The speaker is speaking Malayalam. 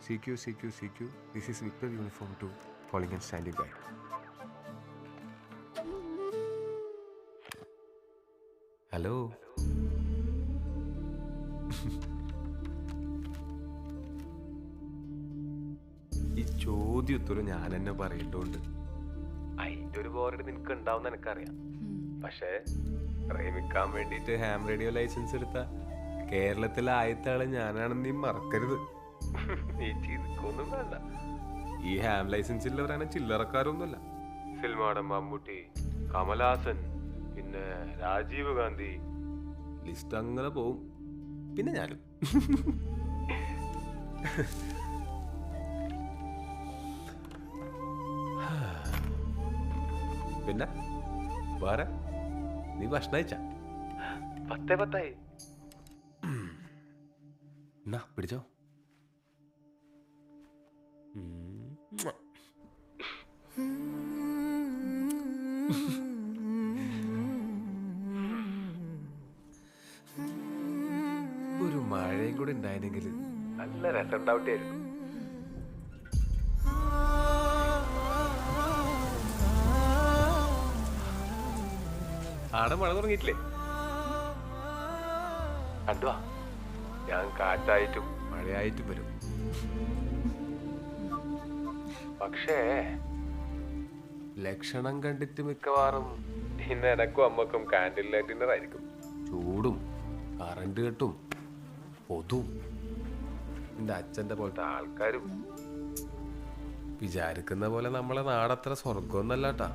CQ, CQ, CQ. This is Victor Uniform 2, calling and standing by. Hello. ഈ ചോദ്യത്തോട് ഞാൻ എന്നെ പറയേണ്ടതുണ്ട്. അതിന്റെ ഒരു ബോറടി നിനക്ക് ഉണ്ടാവും എനിക്കറിയാം. പക്ഷേ പ്രേമിക്കാൻ വേണ്ടിയിട്ട് ഹാം റേഡിയോ ലൈസൻസ് എടുത്ത കേരളത്തിലെ ആദ്യത്തെ ആള് ഞാനാണെന്ന് നീ മറക്കരുത്. നീ ചിരിക്കൊന്നും വേണ്ട. ഈ ഹാം ലൈസൻസ് ഉള്ളവരാണ് ചില്ലറക്കാരൊന്നുമല്ല. സിൽമാടൻ മമ്മൂട്ടി, കമൽഹാസൻ, പിന്നെ രാജീവ് ഗാന്ധി, ലിസ്റ്റ് അങ്ങനെ പോവും. പിന്നെ ഞാനും. പിന്നെ വേറെ നീ ഭക്ഷണം കഴിച്ച? 10:10 എന്നാ പിടിച്ചോ. ഒരു മഴയും കൂടി ഉണ്ടായിരുന്നെങ്കിൽ നല്ല രസം ഉണ്ടാവട്ടായിരുന്നു. ആടെ മഴ തുടങ്ങിയിട്ടില്ലേ? കണ്ടുവാ, ഞാൻ കാറ്റായിട്ടും മഴയായിട്ടും വരും. പക്ഷേ ലക്ഷണം കണ്ടിട്ട് മിക്കവാറും ഇന്ന് എനക്കും അമ്മക്കും കാൻഡിൽ ലൈറ്റ് ഡിന്നർ ആയിരിക്കും. ചൂടും കറണ്ട് കെട്ടും പൊതും എന്റെ അച്ഛന്റെ പോലത്തെ ആൾക്കാരും. വിചാരിക്കുന്ന പോലെ നമ്മളെ നാടത്ര സ്വർഗമൊന്നല്ലാട്ടാ.